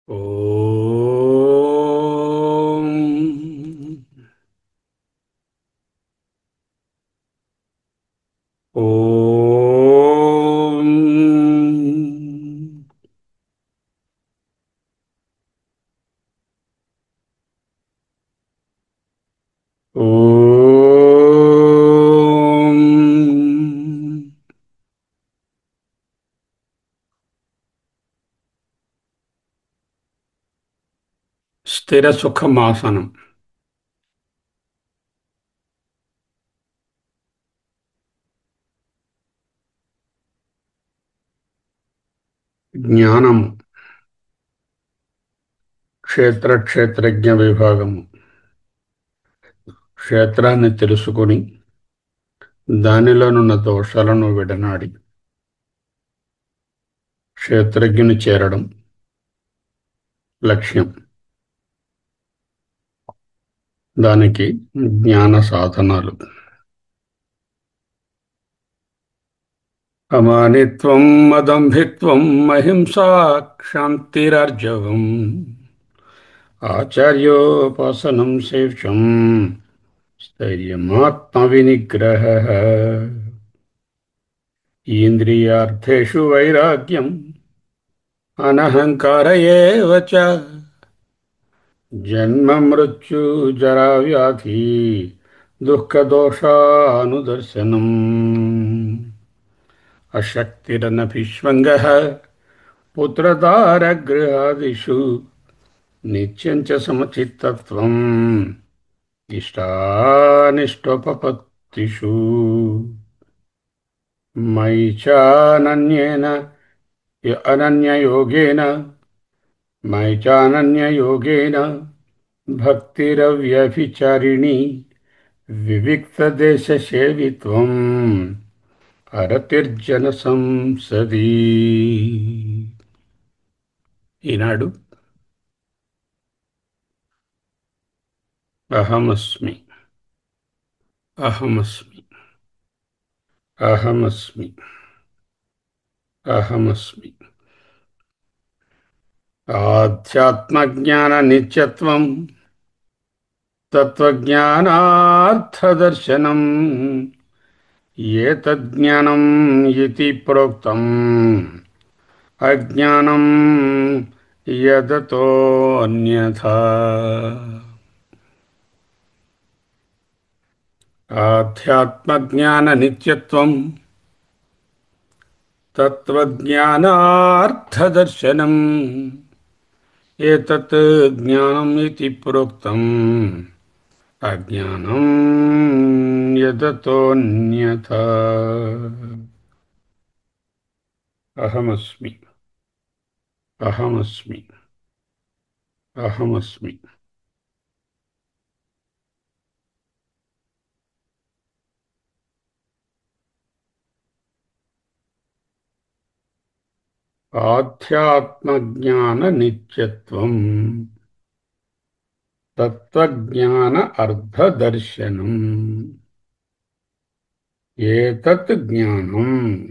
ఓం ఓం ఓం స్థిర సుఖమాసనం. జ్ఞానము, క్షేత్రజ్ఞ విభాగము. క్షేత్రాన్ని తెలుసుకొని దానిలోనున్న దోషాలను విడనాడి క్షేత్రజ్ఞుని చేరడం లక్ష్యం. దానికి జ్ఞాన సాధనాలు: అమానిత్వం, అదంభిత్వం, అహింసా, క్షాంతిరార్జవం, ఆచార్యోపాసనం శేషం, స్థైర్యమాత్మ వినిగ్రహ, ఇంద్రియార్థేషు వైరాగ్యం, అనహంకార ఏవ చ, జన్మ మృత్యు జరా వ్యాధి దుఃఖదోషానుదర్శనం, అశక్తిరనభిష్వంగః పుత్రదారగృహాదిషు, నిత్యం చ సమచిత్తత్వం ఇష్టానిష్టోపపత్తిషు, మయి చానన్యేన అనన్యయోగేన మయి చానన్యయోగేన భక్తిరవ్యభిచారిణి, వివిక్తదేశసేవిత్వం అరతిర్జన సంసది. ఈనాడు అహమస్మి, అహమస్మి, అహమస్మి, అహమస్మి. ఆధ్యాత్మజ్ఞాన నిత్యత్వం, తత్వజ్ఞానార్థదర్శనం, ఏతజ్జ్ఞానం ఇతి ప్రోక్తం, అజ్ఞానం యదతో అన్యథా. ఆధ్యాత్మజ్ఞాన నిత్యత్వం, తత్వజ్ఞానార్థదర్శనం, ఏతత్ జ్ఞానం ఇతి ప్రోక్తం, అజ్ఞానం యదతోన్యథా. అహమస్మి, అహమస్మి, అహమస్మి. ఆధ్యాత్మజ్ఞాన నిత్యత్వం, తత్వజ్ఞాన అర్థదర్శనం, ఏతత్ జ్ఞానం.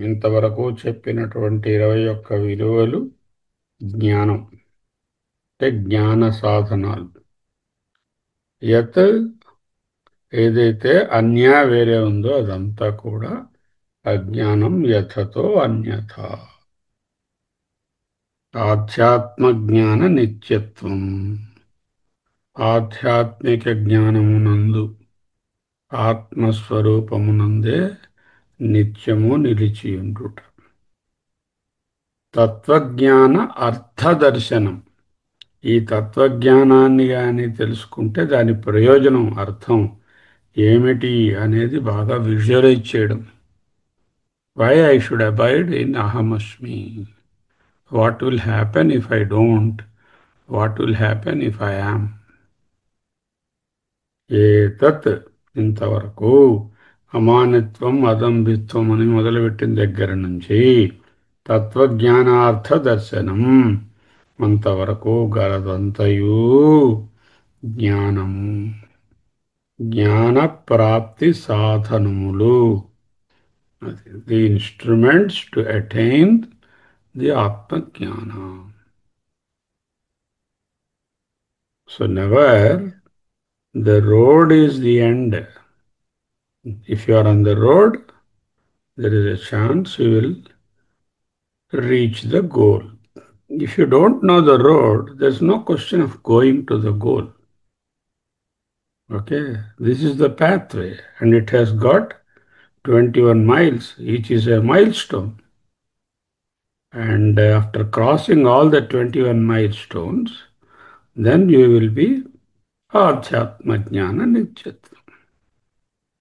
ఇంతవరకు చెప్పినటువంటి 21 విలువలు జ్ఞానం అంటే జ్ఞాన సాధనాలు. యత్ ఏదైతే అన్యా వేరే ఉందో అదంతా కూడా అజ్ఞానం. యథతో అన్యథ. ఆధ్యాత్మజ్ఞాన నిత్యత్వం, ఆధ్యాత్మిక జ్ఞానమునందు ఆత్మస్వరూపమునందే నిత్యము నిలిచియుండుట. తత్వజ్ఞాన అర్థదర్శనం. ఈ తత్వజ్ఞానాన్ని కానీ తెలుసుకుంటే దాని ప్రయోజనం, అర్థం ఏమిటి అనేది బాగా విజువలైజ్ చేయడం. Why I should abide in అహమస్మి, what will happen if I don't, what will happen if I am. ఏతత్ ఇంతవరకు అమానిత్వం, అదంభిత్వం అని మొదలుపెట్టిన దగ్గర నుంచి తత్వజ్ఞానార్థ దర్శనం అంతవరకు గలదంతయు జ్ఞానము, జ్ఞాన ప్రాప్తి సాధనములు. The instruments to attain the ఆత్మజ్ఞాన. So never the road is the end. If you are on the road, there is a chance you will reach the goal. If you don't know the road, there's no question of going to the goal. Okay, this is the pathway, and it has got 21 miles. Each is a milestone. And after crossing all the 21 milestones, then you will be Adhyatma Jnana Nityatva.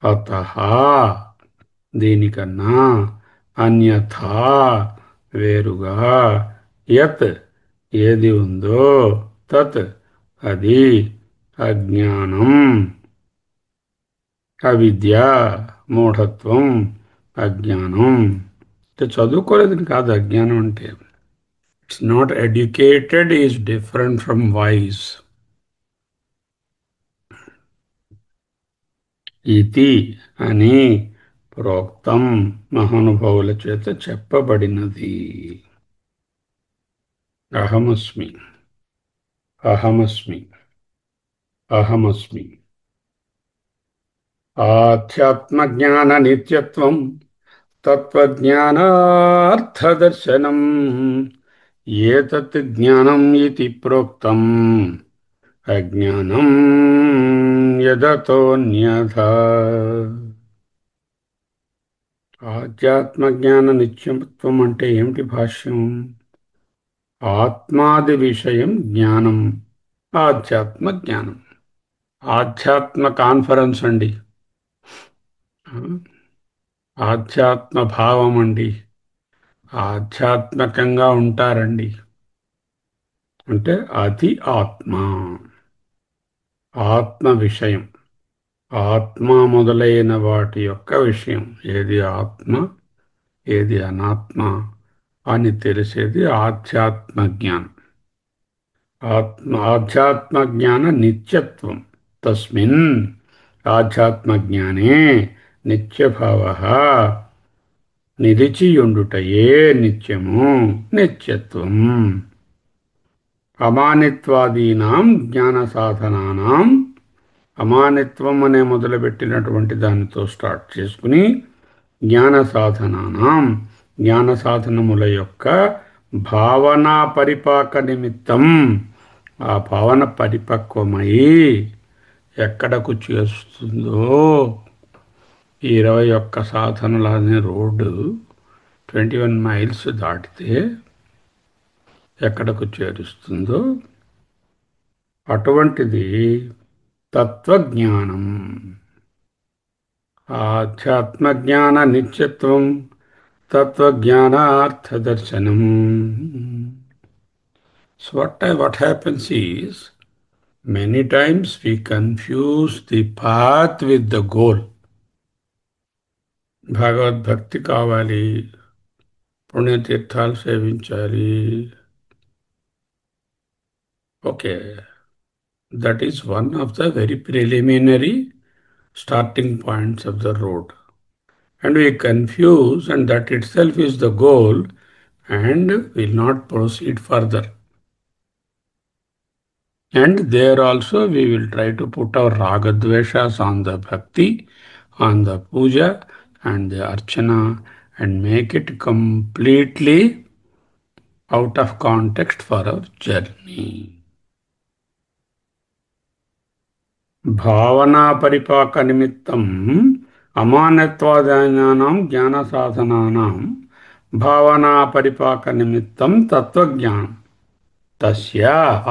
Ataha దీనికన్నా అన్యథా వేరుగా యత్ ఏది ఉందో తత్ అది అజ్ఞానం అవిద్య మూఢత్వం అజ్ఞానం అంటే చదువుకోలేదని కాదు అజ్ఞానం అంటే it's not educated is different from wise ఇతి అని ప్రోక్తం మహానుభావుల చేత చెప్పబడినది అహమస్మి అహమస్మి అహమస్మి ఆధ్యాత్మజ్ఞాన నిత్యత్వం తత్వజ్ఞానార్థదర్శనం ఏతత్ జ్ఞానం ఇతి ప్రోక్తం అజ్ఞానం యదతోన్యథా ఆధ్యాత్మజ్ఞాన నిత్యత్వం అంటే ఏమిటి భాష్యం ఆత్మాది విషయం జ్ఞానం ఆధ్యాత్మ జ్ఞానం ఆధ్యాత్మ కాన్ఫరెన్స్ అండి ఆధ్యాత్మ భావం అండి ఆధ్యాత్మికంగా ఉంటారండి అంటే అది ఆత్మ ఆత్మ విషయం ఆత్మ మొదలైన వాటి యొక్క విషయం ఏది ఆత్మ ఏది అనాత్మ అని తెలిసేది ఆధ్యాత్మ జ్ఞానం ఆధ్యాత్మ జ్ఞాన నిత్యత్వం తస్మిన్ ఆధ్యాత్మ జ్ఞానే నిత్యభావః నిలిచియుండుటయే నిత్యము నిత్యత్వం అమానిత్వాదీనాం జ్ఞాన సాధనానాం అమానిత్వం అనే మొదలుపెట్టినటువంటి దానితో స్టార్ట్ చేసుకుని జ్ఞాన సాధనానాం జ్ఞాన సాధనముల యొక్క భావనా పరిపాక నిమిత్తం ఆ భావన పరిపక్వమై ఎక్కడకు చేస్తుందో ఈ 21 సాధనల అనే రోడ్డు 21 మైల్స్ దాటితే ఎక్కడకు చేరుస్తుందో అటువంటిది తత్వజ్ఞానం ఆధ్యాత్మజ్ఞాన నిత్యత్వం తత్వజ్ఞానార్థదర్శనం So what happens is many times we confuse the path with the goal. భగవద్భక్తి కావాలి పుణ్యతీర్థాలు సేవించాలి okay that is one of the very preliminary starting points of the road. And we confuse, and that itself is the goal, and will not proceed further. And there also we will try to put our ragadveshas on the bhakti, on the puja, and the archana, and make it completely out of context for our journey. భావనా పరిపాక నిమిత్తం అమానత్వాదీనానాం జ్ఞాన సాధనానాం భావనా పరిపాక నిమిత్తం తత్వజ్ఞానం తస్య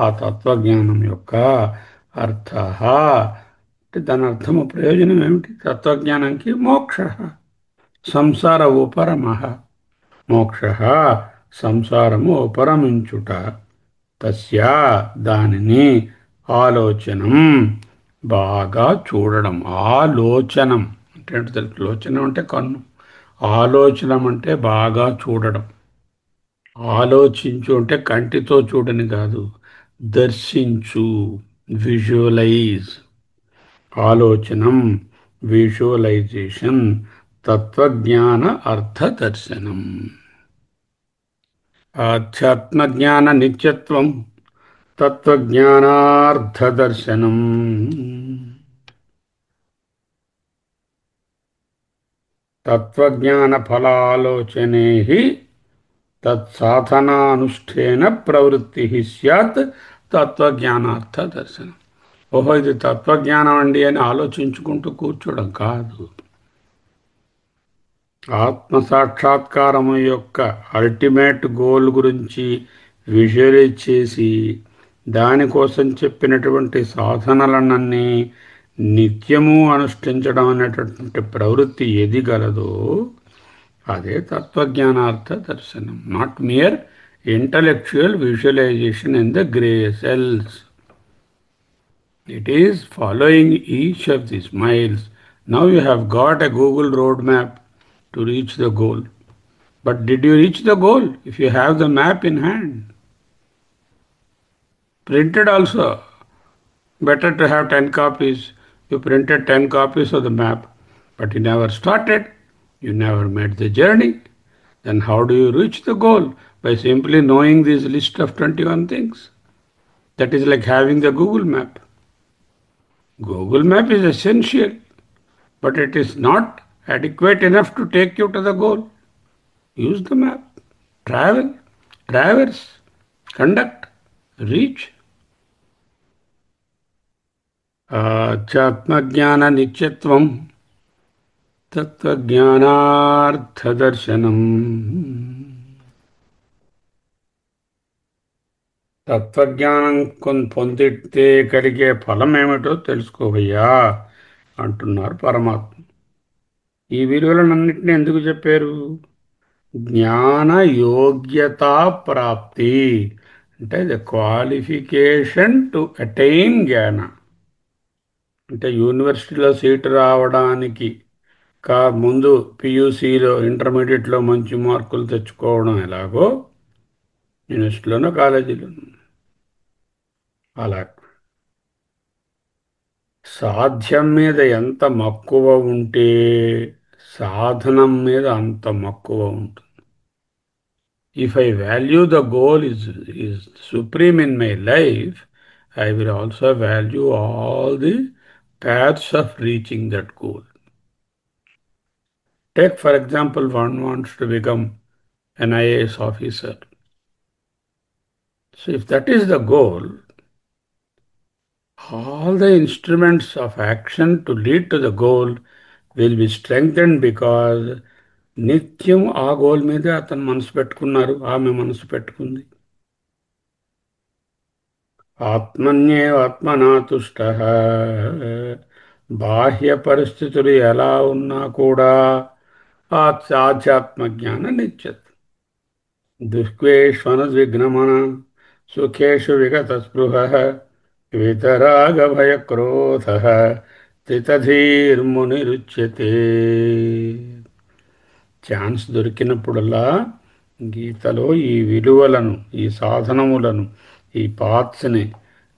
ఆ తత్వజ్ఞానం యొక్క అర్థః అంటే దాని అర్థము ప్రయోజనం ఏమిటి తత్వజ్ఞానానికి మోక్ష సంసార ఉపరమః మోక్ష సంసారము ఉపరమించుట తస్య దానిని ఆలోచనం బాగా చూడడం ఆలోచనం అంటే లోచనం అంటే కన్ను ఆలోచనం అంటే బాగా చూడడం ఆలోచించు అంటే కంటితో చూడని కాదు దర్శించు విజువలైజ్ ఆలోచనం విజువలైజేషన్ తత్వజ్ఞాన అర్థదర్శనం ఆధ్యాత్మజ్ఞాన నిత్యత్వం తత్వజ్ఞానార్థదర్శనం. తత్వజ్ఞానఫలాలోచనే తత్సాధనానుష్ఠేన ప్రవృత్తి స్యాత్ తత్వజ్ఞానార్థదర్శనం. ఓహో, ఇది తత్వజ్ఞానం అండి అని ఆలోచించుకుంటూ కూర్చోడం కాదు. ఆత్మసాక్షాత్కారము యొక్క అల్టిమేట్ గోల్ గురించి విజువలైజ్ చేసి దానికోసం చెప్పినటువంటి సాధనలనన్నీ నిత్యము అనుష్ఠించడం అనేటటువంటి ప్రవృత్తి ఏది గలదో అదే తత్వజ్ఞానార్థ దర్శనం. Not mere intellectual visualisation in the grey cells. It is following each of these miles. Now you have got a Google roadmap to reach the goal. But did you reach the goal if you have the map in hand? Printed also. Better to have 10 copies. You printed 10 copies of the map, but you never started. You never made the journey. Then how do you reach the goal? By simply knowing this list of 21 things. That is like having the Google map. Google map is essential, but it is not adequate enough to take you to the goal. Use the map. Travel, traverse, conduct, reach. ఆధ్యాత్మజ్ఞాన నిత్యత్వం తత్వజ్ఞానార్థదర్శనం. తత్వజ్ఞానం పొందితే కలిగే ఫలం ఏమిటో తెలుసుకోవయ్యా అంటున్నారు పరమాత్మ. ఈ విలువలన్నింటినీ ఎందుకు చెప్పారు? జ్ఞాన యోగ్యతా ప్రాప్తి అంటే ద క్వాలిఫికేషన్ టు అటైన్ జ్ఞాన. అంటే యూనివర్సిటీలో సీటు రావడానికి ముందు పియూసీలో ఇంటర్మీడియట్లో మంచి మార్కులు తెచ్చుకోవడం ఎలాగో యూనివర్సిటీలోనో కాలేజీలోనో అలా సాధ్యం మీద ఎంత మక్కువ ఉంటే సాధనం మీద అంత మక్కువ ఉంటుంది. If I value the goal is supreme in my life, I will also value all the paths of reaching that goal. Take for example, one wants to become an IAS officer. So if that is the goal, all the instruments of action to lead to the goal will be strengthened because నిత్యం ఆ goal మీదే అతను మనసు పెట్టుకున్నారు, ఆమె మనసు పెట్టుకుంది. ఆత్మన్యేవాత్మనా తుష్టః. బాహ్య పరిస్థితులు ఎలా ఉన్నా కూడా ఆధ్యాత్మజ్ఞాన నిత్యత్వం. దుఃఖేష్వనుద్విగ్నమన సుఖేషు విగతస్పృహః వితరాగభయక్రోధః స్థితధీర్మునిరుచ్యతే. ఛాన్స్ దొరికినప్పుడల్లా గీతలో ఈ విలువలను, ఈ సాధనములను, ఈ పాత్స్ని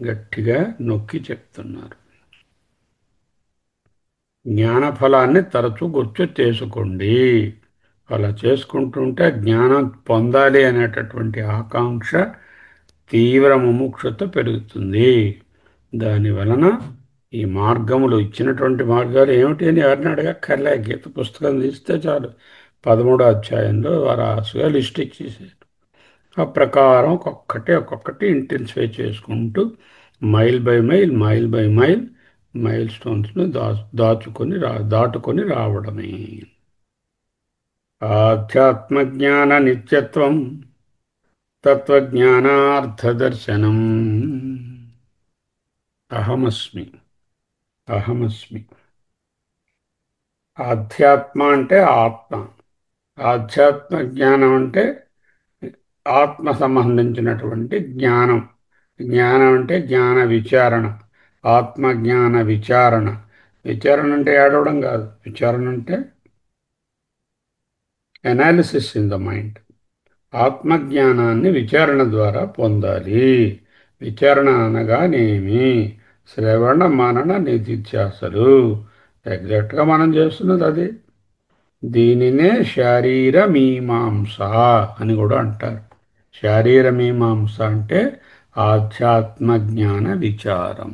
గట్టిగా నొక్కి చెప్తున్నారు. జ్ఞానఫలాన్ని తరచూ గుర్తు చేసుకోండి. అలా చేసుకుంటుంటే జ్ఞానం పొందాలి అనేటటువంటి ఆకాంక్ష, తీవ్ర ముముక్షత పెరుగుతుంది. దాని వలన ఈ మార్గములు, ఇచ్చినటువంటి మార్గాలు ఏమిటి అని ఎవరిని అడగక్కర్లే. గీత పుస్తకం తీస్తే చాలు, 13వ అధ్యాయంలో వరాసుగా లిస్ట్ ఇచ్చేసారు. ఆ ప్రకారం ఒక్కొక్కటి ఇంటెన్సిఫై చేసుకుంటూ మైల్ బై మైల్ మైల్ స్టోన్స్ను దాటుకొని రావడమే. ఆధ్యాత్మజ్ఞాన నిత్యత్వం తత్వజ్ఞానార్థదర్శనం. అహమస్మి. ఆధ్యాత్మ అంటే ఆత్మ, ఆధ్యాత్మ జ్ఞానం అంటే ఆత్మ సంబంధించినటువంటి జ్ఞానం. జ్ఞానం అంటే జ్ఞాన విచారణ, ఆత్మజ్ఞాన విచారణ. విచారణ అంటే ఏడవడం కాదు. విచారణ అంటే అనాలిసిస్ ఇన్ ద మైండ్. ఆత్మజ్ఞానాన్ని విచారణ ద్వారా పొందాలి. విచారణ అనగానేమి? శ్రవణ మనన నిధిధ్యాసలు. ఎగ్జాక్ట్గా మనం చేస్తున్నది అదే. దీనినే శారీర మీమాంస అని కూడా అంటారు. శారీర మీమాంస అంటే ఆధ్యాత్మజ్ఞాన విచారం.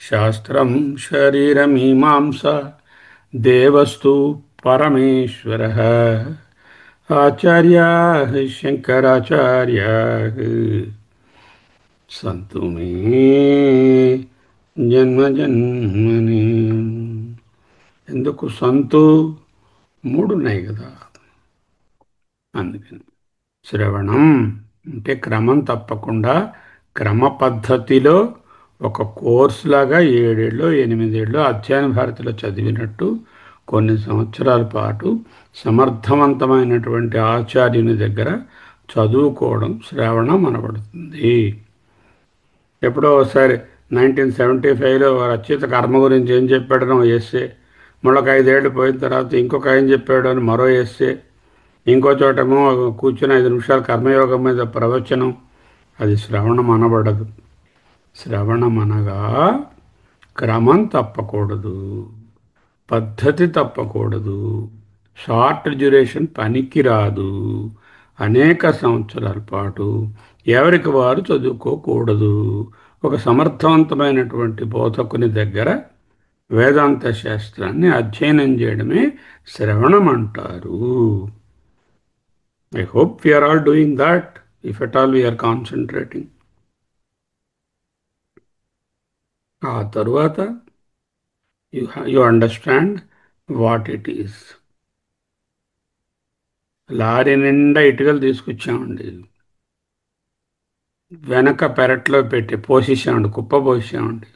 శాస్త్రం శరీరమీమాంస దేవస్తు పరమేశ్వరః. ఆచార్యాः శంకరాచార్యాः సంతు మే జన్మ జన్మని. ఎందుకు సంతు? మూడు ఉన్నాయి కదా, అందుకని. శ్రవణం అంటే క్రమం తప్పకుండా, క్రమ పద్ధతిలో ఒక కోర్సు లాగా 7 ఏళ్ళు 8 ఏళ్ళు అధ్యయన భారతిలో చదివినట్టు కొన్ని సంవత్సరాల పాటు సమర్థవంతమైనటువంటి ఆచార్యుని దగ్గర చదువుకోవడం శ్రవణం అనబడుతుంది. ఎప్పుడో ఒకసారి 1975లో రచయిత కర్మ గురించి ఏం చెప్పాడనో ఎస్సే, మళ్ళొక 5 ఏళ్ళు పోయిన తర్వాత ఇంకొక ఆయన చెప్పాడు అని మరో ఎస్సే, ఇంకో చోటేమో కూర్చుని 5 నిమిషాలు కర్మయోగం మీద ప్రవచనం. అది శ్రవణం అనబడదు. శ్రవణం అనగా క్రమం తప్పకూడదు, పద్ధతి తప్పకూడదు, షార్ట్ డ్యూరేషన్ పనికిరాదు. అనేక సంవత్సరాల పాటు ఎవరికి వారు చదువుకోకూడదు. ఒక సమర్థవంతమైనటువంటి బోధకుని దగ్గర వేదాంత శాస్త్రాన్ని అధ్యయనం చేయడమే శ్రవణం అంటారు. I hope we are all doing that, if at all we are concentrating. ఆ తరువాత you understand what it is. Lorry నిండా ఇటుకలు తీసుకొచ్చామండి, వెనక పెరట్లో పెట్టి పోసేసామండి, కుప్ప పోసామండి.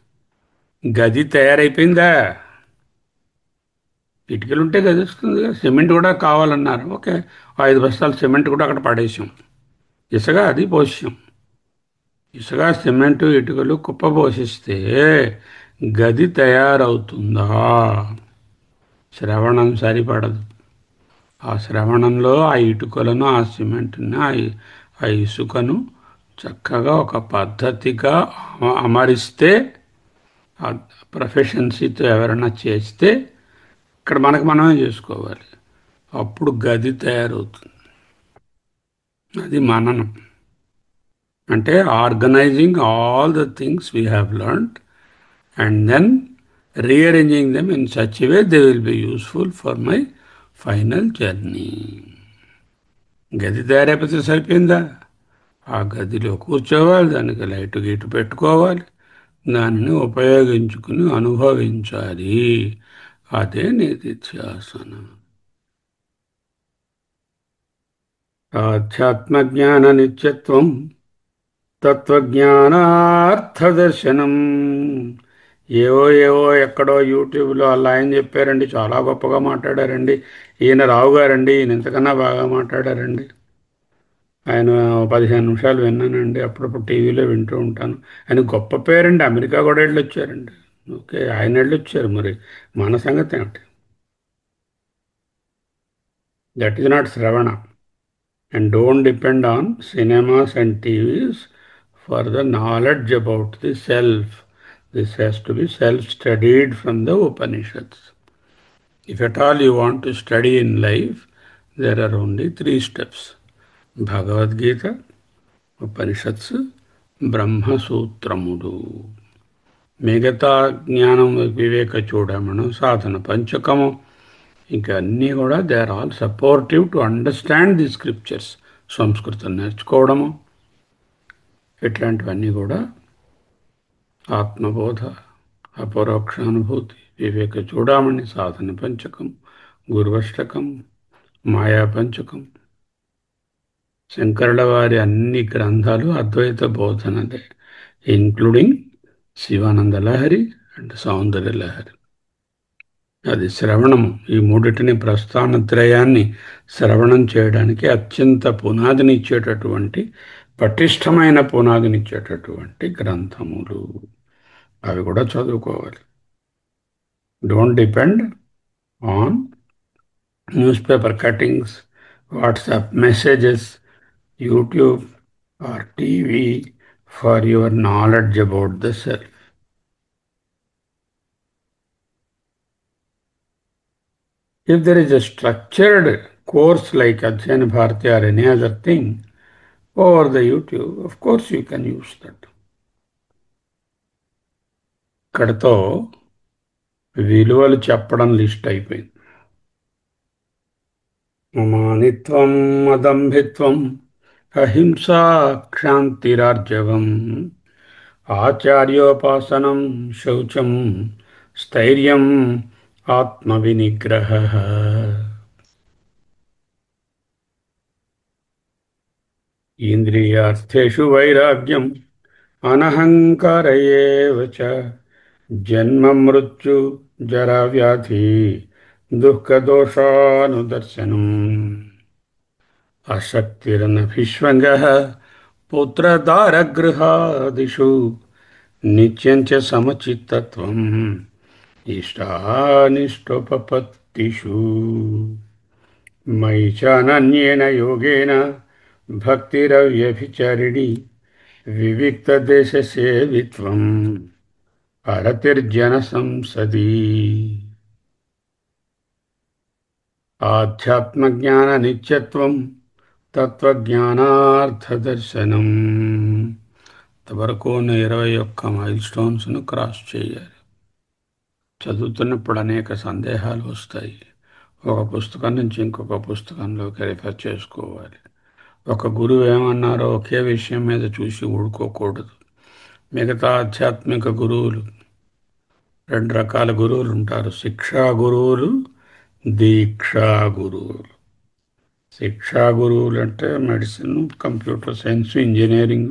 గది తయారైపోయిందా? ఇటుకలు ఉంటే గది వస్తుంది. సిమెంట్ కూడా కావాలన్నారు. ఓకే, 5 బస్తాలు సిమెంట్ కూడా అక్కడ పడేసాం. ఇసుక అది పోసాం. ఇసుక సిమెంటు ఇటుకలు కుప్ప పోషిస్తే గది తయారవుతుందా? శ్రవణం సరిపడదు. ఆ శ్రవణంలో ఆ ఇటుకలను, ఆ సిమెంట్ని, ఆ ఇసుకను చక్కగా ఒక పద్ధతిగా అమరిస్తే, ఆ ప్రొఫెషన్సీతో ఎవరైనా చేస్తే, ఇక్కడ మనకు మనమే చేసుకోవాలి. అప్పుడు గది తయారవుతుంది. అది మననం అంటే organising all the things we have learned and then rearranging them in such a way they will be useful for my final journey. గది తయారైపోతే సరిపోయిందా? ఆ గదిలో కూర్చోవాలి, దానికి లైట్ గీటు పెట్టుకోవాలి, దానిని ఉపయోగించుకుని అనుభవించాలి. అదే నిధిధ్యాసనం. ఆధ్యాత్మజ్ఞాన నిత్యత్వం తత్వజ్ఞానార్థదర్శనం. ఏవో ఎక్కడో యూట్యూబ్లో అలా ఆయన చెప్పారండి, చాలా గొప్పగా మాట్లాడారండి, ఈయన రావు గారండి, ఈయన ఇంతకన్నా బాగా మాట్లాడారండి. ఆయన 15 నిమిషాలు విన్నానండి, అప్పుడప్పుడు టీవీలో వింటూ ఉంటాను. ఆయన గొప్ప పేరండి, అమెరికా కూడా వెళ్ళొచ్చారండి. ఓకే, ఆయన వెళ్ళొచ్చారు, మరి మన సంగతి ఏమిటి? దట్ ఈజ్ నాట్ శ్రవణ. And don't depend on cinemas and TVs for the knowledge about the self. This has to be self-studied from the Upanishads. If at all you want to study in life, there are only 3 steps. Bhagavad Gita, Upanishads, Brahma Sutramudu. మిగతా జ్ఞానం వివేక చూడమను సాధన పంచకము ఇంకా అన్నీ కూడా they are all supportive to understand the scriptures. సంస్కృతం నేర్చుకోవడము ఇట్లాంటివన్నీ కూడా ఆత్మబోధ, అపరోక్షానుభూతి, వివేక చూడమని, సాధన పంచకం, గురువష్టకం, మాయా పంచకం. శంకరుల వారి అన్ని గ్రంథాలు అద్వైత బోధనలే, ఇంక్లూడింగ్ శివానంద లహరి అండ్ సౌందర్య లహరి. అది శ్రవణము. ఈ మూడిటిని, ప్రస్థానత్రయాన్ని శ్రవణం చేయడానికి అత్యంత పునాదినిచ్చేటటువంటి, పటిష్టమైన పునాదినిచ్చేటటువంటి గ్రంథములు. అవి కూడా చదువుకోవాలి. Don't depend on news paper cuttings, WhatsApp messages, YouTube or TV for your knowledge about the self. If there is a structured course like Adhyayana Bharati or any other thing, over the YouTube. Of course, you can use that. ఇక్కడతో విలువలు చెప్పడం list అయిపోయింది. మమానిత్వం మదంభిత్వం అహింసా క్షాంతిరార్జవం ఆచార్యోపాసనం శౌచం స్థైర్యం ఆత్మవినిగ్రహ. ఇంద్రియార్థేషు వైరాగ్యం అనహంకార ఏవ చ జన్మ మృత్యు జరా వ్యాధి దుఃఖదోషానుదర్శనం అశక్తిరనభిష్వంగః పుత్రదారగృహాదిషు నిత్యం చ సమచిత్తత్వం ఇష్టానిష్టోపపత్తిషు మయి చానన్యేన యోగేన భక్తిరవ్యభిచారిణి వివిక్తదేశసేవిత్వం అరతిర్జన సంసది. ఆధ్యాత్మజ్ఞాన నిత్యత్వం తత్వజ్ఞానార్థదర్శనం. ఇంతవరకు ఉన్న 21 మైల్ స్టోన్స్ను క్రాస్ చేయాలి. చదువుతున్నప్పుడు అనేక సందేహాలు వస్తాయి. ఒక పుస్తకం నుంచి ఇంకొక పుస్తకంలోకి రిఫర్ చేసుకోవాలి. ఒక గురువు ఏమన్నారో ఒకే విషయం మీద చూసి ఊడుకోకూడదు. మిగతా ఆధ్యాత్మిక గురువులు 2 రకాల గురువులు ఉంటారు: శిక్షా గురువులు, దీక్షా గురువులు. శిక్షా గురువులు అంటే మెడిసిన్, కంప్యూటర్ సైన్స్, ఇంజనీరింగ్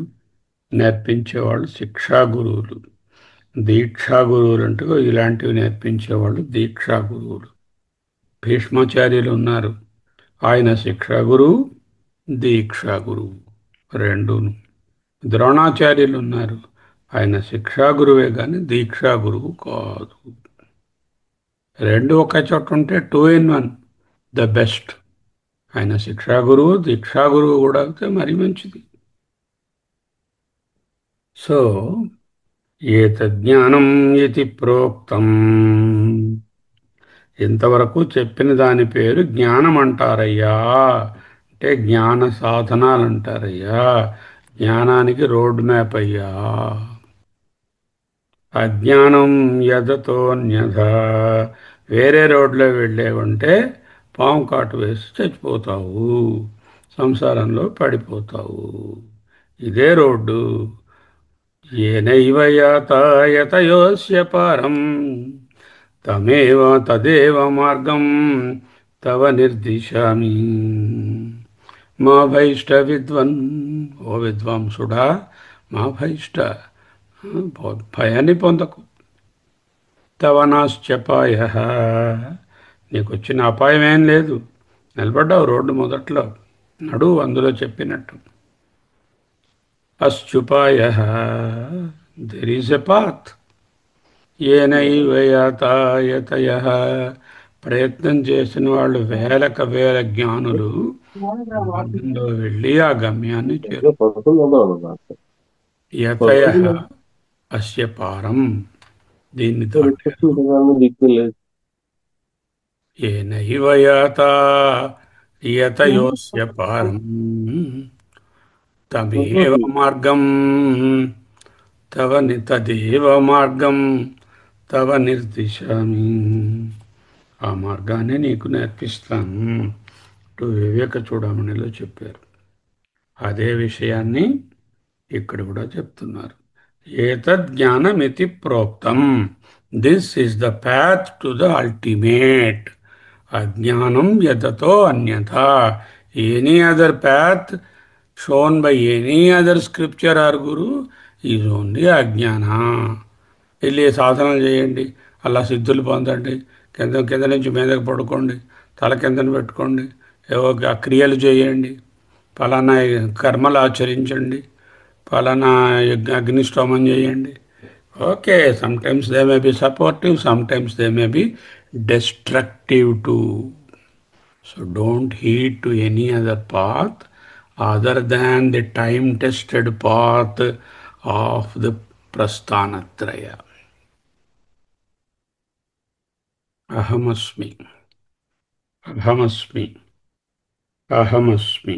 నేర్పించేవాళ్ళు శిక్షా గురువులు. దీక్షా గురువులు అంటే ఇలాంటివి నేర్పించేవాళ్ళు దీక్షా గురువులు. భీష్మాచార్యులు ఉన్నారు, ఆయన శిక్షా గురువు, దీక్షా గురువు రెండును. ద్రోణాచార్యులు ఉన్నారు, ఆయన శిక్షా గురువే కానీ దీక్షా గురువు కాదు. రెండు ఒక చోట ఉంటే 2 in 1 ద బెస్ట్. ఆయన శిక్షా గురువు, దీక్షా గురువు కూడా అయితే మరీ మంచిది. సో ఏతజ్ఞానం ఇతి ప్రోక్తం, ఇంతవరకు చెప్పిన దాని పేరు జ్ఞానం అంటారయ్యా. అంటే జ్ఞాన సాధనాలు అంటారయ్యా, జ్ఞానానికి రోడ్ మ్యాప్ అయ్యా. అజ్ఞానం యదతోన్యథ, వేరే రోడ్లో వెళ్ళేవంటే పాము కాటు వేసి చచ్చిపోతావు, సంసారంలో పడిపోతావు. ఇదే రోడ్డు. ఏనైవ యాతాయతయోస్య పారం తదేవ మార్గం తవ నిర్దిశామి. మా భైష్ట విద్వన్, ఓ విద్వాంసుడా, మా భైష్ట, భయాన్ని పొందకు. తవ నాశ్చపాయ, నీకు వచ్చిన అపాయం ఏం లేదు. నిలబడ్డావు రోడ్డు మొదట్లో, నడువు అందులో చెప్పినట్టు. అశ్చుపాయ, దెర్ ఈజ్ ఎ పాత్. ఏనైవ యాతాయతయః, ప్రయత్నం చేసిన వాళ్ళు వేలకు వేల జ్ఞానులు మార్గంలో వెళ్ళి ఆ గమ్యాన్ని చేరు. యతయః అస్య పారం, దీన్ని దాటారు. ఏనైవ యాతాయతయోస్య పారం తదేవ మార్గం తదేవ మార్గం తవ నిర్దిశామి. ఆ మార్గాన్ని నీకు నేర్పిస్తాను అంటూ వివేక చూడమణిలో చెప్పారు. అదే విషయాన్ని ఇక్కడ కూడా చెప్తున్నారు. ఏతద్ జ్ఞానమితి ప్రోక్తం, this is the path to the ultimate. అజ్ఞానం యతతో అన్యథా, any other path shown by any other scripture or guru is only అజ్ఞాన. వెళ్ళి సాధనలు చేయండి, అలా సిద్ధులు పొందండి, కింద కింద నుంచి మీదకి పడుకోండి, తల కిందను పెట్టుకోండి, ఏవో క్రియలు చేయండి, ఫలానా కర్మలు ఆచరించండి, ఫలానా అగ్నిష్టోమం చేయండి. Okay, sometimes they may be supportive, sometimes they may be destructive too. So don't heed to any other path other than the time-tested path of the Prasthanatraya. Ahamasmi, Ahamasmi, Ahamasmi,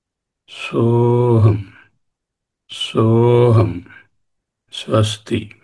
సోహం. స్వస్తి.